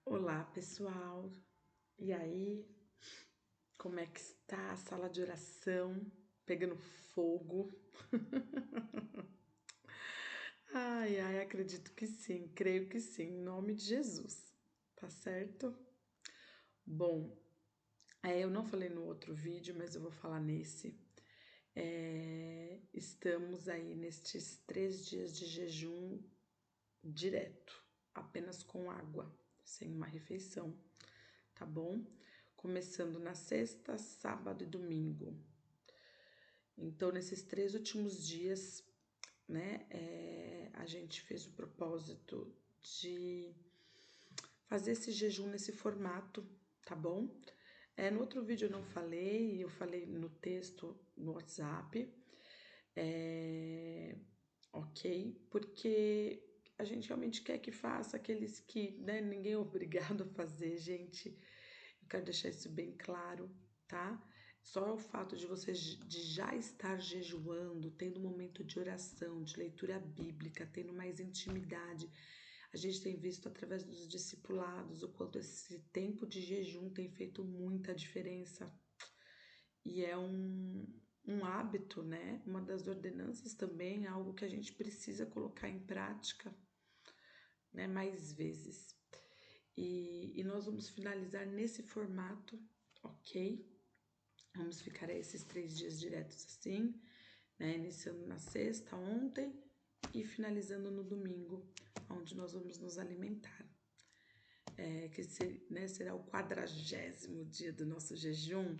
Olá, pessoal. E aí, como é que está a sala de oração? Pegando fogo? Ai, ai, acredito que sim, creio que sim, em nome de Jesus. Tá certo? Bom, eu não falei no outro vídeo, mas eu vou falar nesse. Estamos aí nestes 3 dias de jejum direto, apenas com água, sem uma refeição, tá bom? Começando na sexta, sábado e domingo. Então, nesses 3 últimos dias, né, a gente fez o propósito de fazer esse jejum nesse formato, tá bom? No outro vídeo eu falei no texto no WhatsApp, ok? Porque a gente realmente quer que faça aqueles que, né, ninguém é obrigado a fazer, gente. Eu quero deixar isso bem claro, tá? Só o fato de você de já estar jejuando, tendo um momento de oração, de leitura bíblica, tendo mais intimidade. A gente tem visto através dos discipulados o quanto esse tempo de jejum tem feito muita diferença. E é um hábito, né? Uma das ordenanças também, algo que a gente precisa colocar em prática, né? Mais vezes. E nós vamos finalizar nesse formato, ok? Vamos ficar esses 3 dias diretos assim, né? Iniciando na sexta, ontem, e finalizando no domingo, onde nós vamos nos alimentar. Né, será o 40º dia do nosso jejum.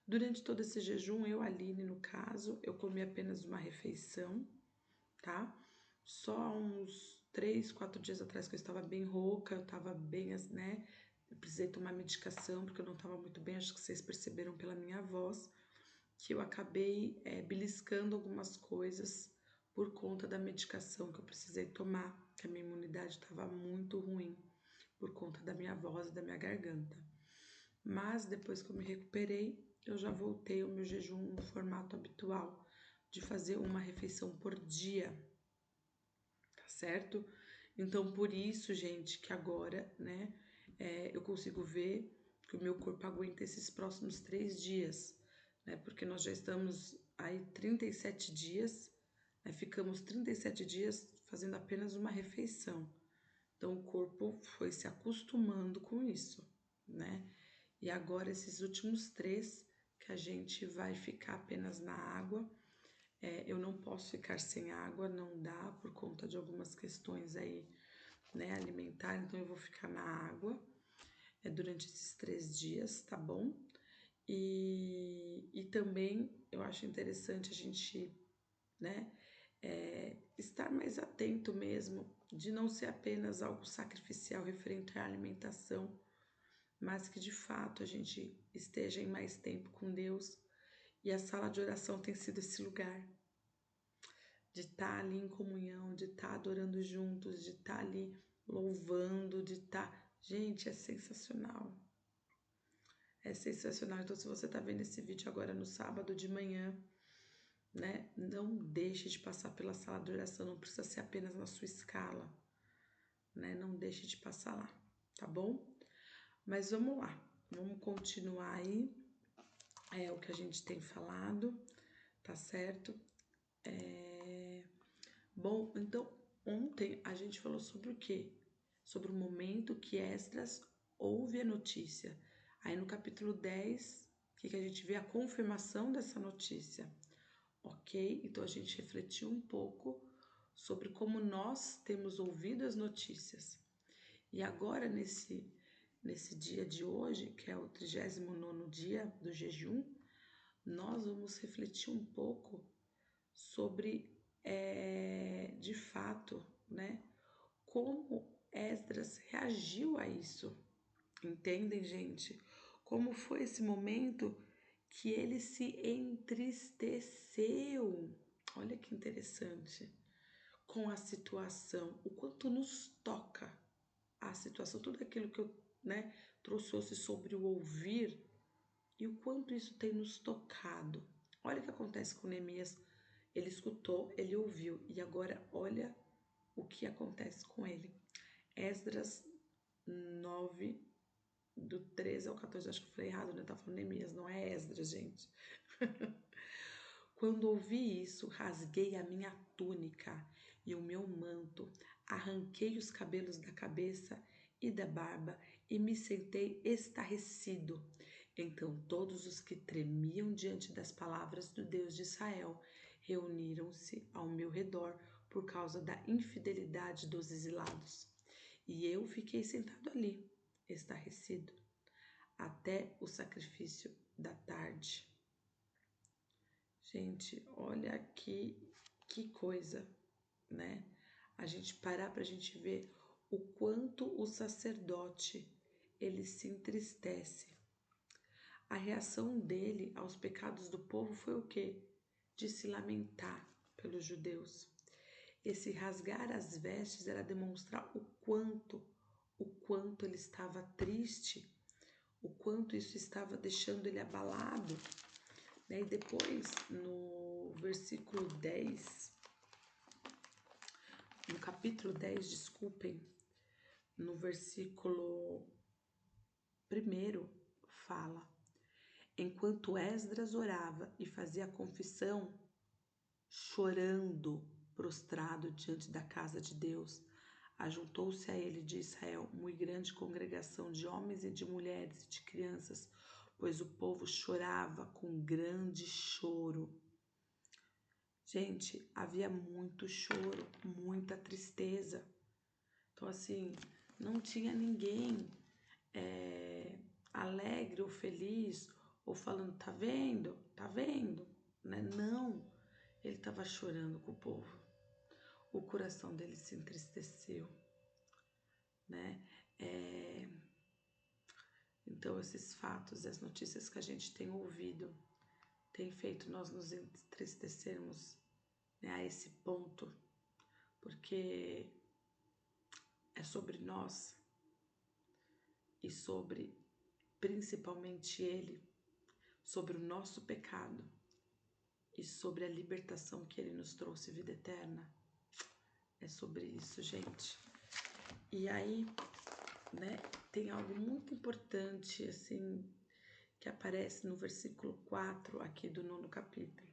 Durante todo esse jejum, Aline, no caso, eu comi apenas uma refeição, tá? Só uns 3, 4 dias atrás que eu estava bem rouca, eu estava bem, né? Eu precisei tomar medicação porque eu não estava muito bem, acho que vocês perceberam pela minha voz, que eu acabei beliscando algumas coisas por conta da medicação que eu precisei tomar, que a minha imunidade estava muito ruim por conta da minha voz e da minha garganta. Mas depois que eu me recuperei, eu já voltei ao meu jejum no formato habitual, de fazer uma refeição por dia, tá certo? Então, por isso, gente, que agora, né, eu consigo ver que o meu corpo aguenta esses próximos 3 dias, né, porque nós já estamos aí 37 dias, né, ficamos 37 dias fazendo apenas uma refeição. Então, o corpo foi se acostumando com isso, né? E agora, esses últimos 3, que a gente vai ficar apenas na água. Eu não posso ficar sem água, não dá, por conta de algumas questões aí, né, alimentar, então eu vou ficar na água durante esses 3 dias, tá bom? E também eu acho interessante a gente, né, estar mais atento mesmo, de não ser apenas algo sacrificial referente à alimentação, mas que de fato a gente esteja em mais tempo com Deus. E a sala de oração tem sido esse lugar de estar ali em comunhão, de estar adorando juntos, de estar ali louvando, de estar. Gente, é sensacional. É sensacional. Então, se você está vendo esse vídeo agora no sábado de manhã, né, não deixe de passar pela sala de oração, não precisa ser apenas na sua escala, né? Não deixe de passar lá, tá bom? Mas vamos lá, vamos continuar aí o que a gente tem falado, tá certo? Bom, então ontem a gente falou sobre o quê? Sobre o momento que Esdras ouve a notícia. Aí no capítulo 10, que a gente vê a confirmação dessa notícia, ok? Então a gente refletiu um pouco sobre como nós temos ouvido as notícias. E agora, nesse dia de hoje, que é o 39º dia do jejum, nós vamos refletir um pouco sobre, de fato, né, como Esdras reagiu a isso. Entendem, gente? Como foi esse momento que ele se entristeceu? Olha que interessante. Com a situação, o quanto nos toca a situação, tudo aquilo que eu, né, trouxe sobre o ouvir e o quanto isso tem nos tocado. Olha o que acontece com Neemias. Ele escutou, ele ouviu, e agora olha o que acontece com ele. Esdras 9, do 13 ao 14, acho que eu falei errado, né? Tá falando Neemias, não é Esdras, gente. Quando ouvi isso, rasguei a minha túnica e o meu manto, arranquei os cabelos da cabeça e da barba e me sentei estarrecido. Então todos os que tremiam diante das palavras do Deus de Israel reuniram-se ao meu redor por causa da infidelidade dos exilados. E eu fiquei sentado ali, estarrecido, até o sacrifício da tarde. Gente, olha que coisa, né? A gente parar para a gente ver o quanto o sacerdote ele se entristece. A reação dele aos pecados do povo foi o quê? De se lamentar pelos judeus. Esse rasgar as vestes era demonstrar o quanto ele estava triste, o quanto isso estava deixando ele abalado. Né? E depois, no versículo 10, no capítulo 10, desculpem, no versículo 1 fala: enquanto Esdras orava e fazia confissão, chorando, prostrado diante da casa de Deus, ajuntou-se a ele de Israel muito grande congregação de homens e de mulheres e de crianças, pois o povo chorava com grande choro. Gente, havia muito choro, muita tristeza. Então, assim, não tinha ninguém alegre ou feliz ou falando, tá vendo? Tá vendo? Né? Não, ele estava chorando com o povo. O coração dele se entristeceu, né? Então, esses fatos, as notícias que a gente tem ouvido, tem feito nós nos entristecermos, né, a esse ponto, porque é sobre nós e sobre principalmente Ele, sobre o nosso pecado e sobre a libertação que Ele nos trouxe, vida eterna. É sobre isso, gente. E aí, né, tem algo muito importante, assim, que aparece no versículo 4 aqui do 9º capítulo,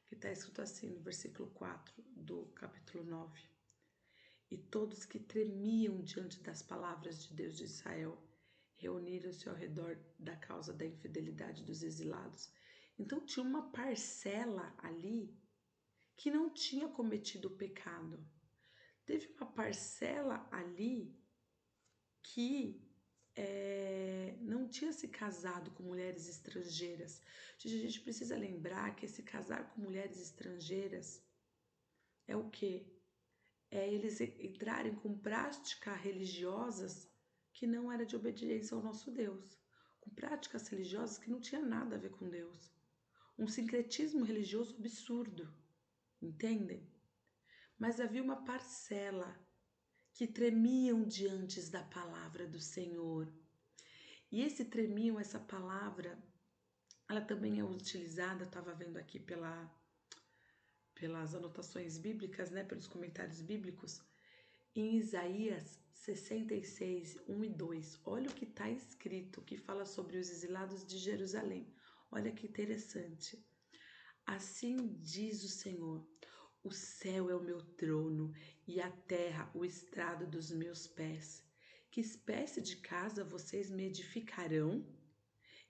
que está escrito assim no versículo 4 do capítulo 9. E todos que tremiam diante das palavras de Deus de Israel reuniram-se ao redor da causa da infidelidade dos exilados. Então tinha uma parcela ali que não tinha cometido o pecado. Teve uma parcela ali que não tinha se casado com mulheres estrangeiras. A gente precisa lembrar que esse casar com mulheres estrangeiras é o quê? É eles entrarem com práticas religiosas que não era de obediência ao nosso Deus, com práticas religiosas que não tinha nada a ver com Deus. Um sincretismo religioso absurdo, entendem? Mas havia uma parcela que tremiam diante da palavra do Senhor. E esse tremiam, essa palavra, ela também é utilizada, estava vendo aqui pelas anotações bíblicas, né, pelos comentários bíblicos, em Isaías 66, 1 e 2. Olha o que está escrito, que fala sobre os exilados de Jerusalém. Olha que interessante. Assim diz o Senhor: o céu é o meu trono e a terra o estrado dos meus pés. Que espécie de casa vocês me edificarão?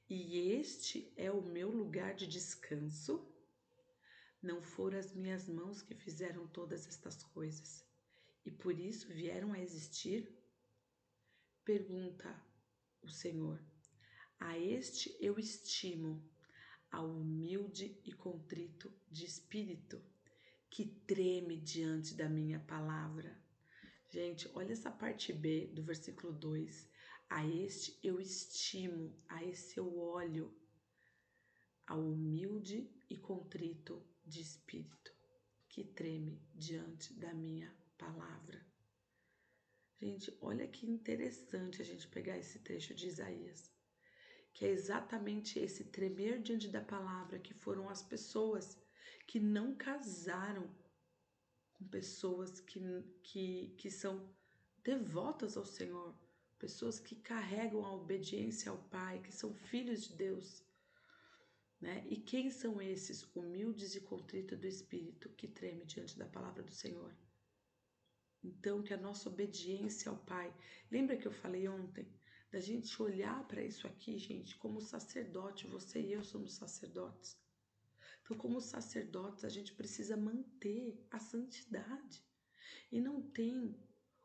E este é o meu lugar de descanso? Não foram as minhas mãos que fizeram todas estas coisas, e por isso vieram a existir? Pergunta o Senhor. A este eu estimo, ao humilde e contrito de espírito, que treme diante da minha palavra. Gente, olha essa parte B do versículo 2. A este eu estimo, a esse eu olho, ao humilde e contrito de espírito, que treme diante da minha palavra. Gente, olha que interessante a gente pegar esse trecho de Isaías, que é exatamente esse tremer diante da palavra que foram as pessoas que não casaram com pessoas que são devotas ao Senhor, pessoas que carregam a obediência ao Pai, que são filhos de Deus, né? E quem são esses humildes e contritos do espírito que treme diante da palavra do Senhor? Então, que a nossa obediência ao Pai, lembra que eu falei ontem, da gente olhar para isso aqui, gente, como sacerdote, você e eu somos sacerdotes. Então, como sacerdotes, a gente precisa manter a santidade. E não tem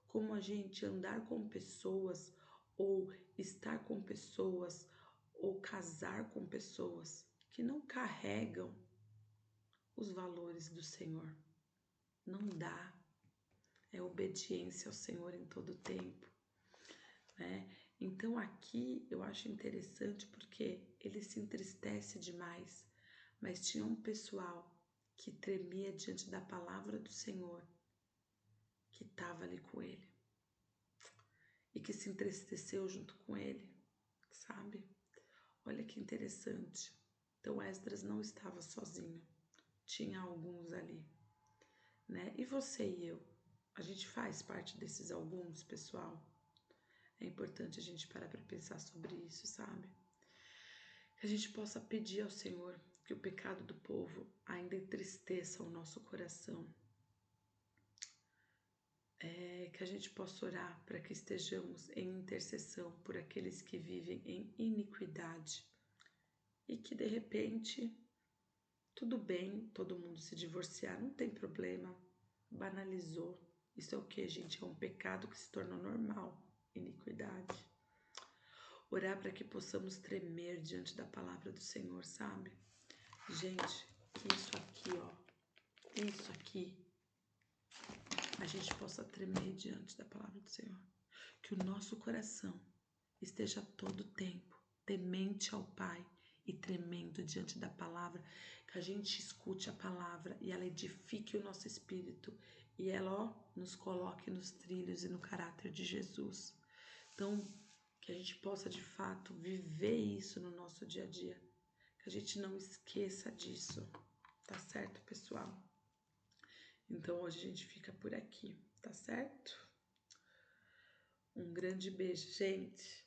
como a gente andar com pessoas, ou estar com pessoas, ou casar com pessoas que não carregam os valores do Senhor. Não dá. É obediência ao Senhor em todo tempo, né? Então aqui eu acho interessante porque ele se entristece demais, mas tinha um pessoal que tremia diante da palavra do Senhor, que estava ali com ele e que se entristeceu junto com ele, sabe? Olha que interessante. Então Esdras não estava sozinho, tinha alguns ali, né? E você e eu? A gente faz parte desses alguns, pessoal? É importante a gente parar para pensar sobre isso, sabe? Que a gente possa pedir ao Senhor que o pecado do povo ainda entristeça o nosso coração. Que a gente possa orar para que estejamos em intercessão por aqueles que vivem em iniquidade e que de repente tudo bem todo mundo se divorciar, não tem problema, banalizou. Isso é o que, gente? É um pecado que se tornou normal, iniquidade. Orar para que possamos tremer diante da palavra do Senhor, sabe? Gente, que isso aqui, ó, isso aqui, a gente possa tremer diante da palavra do Senhor. Que o nosso coração esteja todo tempo temente ao Pai e tremendo diante da palavra, que a gente escute a palavra e ela edifique o nosso espírito e ela, ó, nos coloque nos trilhos e no caráter de Jesus. Então, que a gente possa de fato viver isso no nosso dia a dia, que a gente não esqueça disso, tá certo, pessoal? Então hoje a gente fica por aqui, tá certo? Um grande beijo, gente!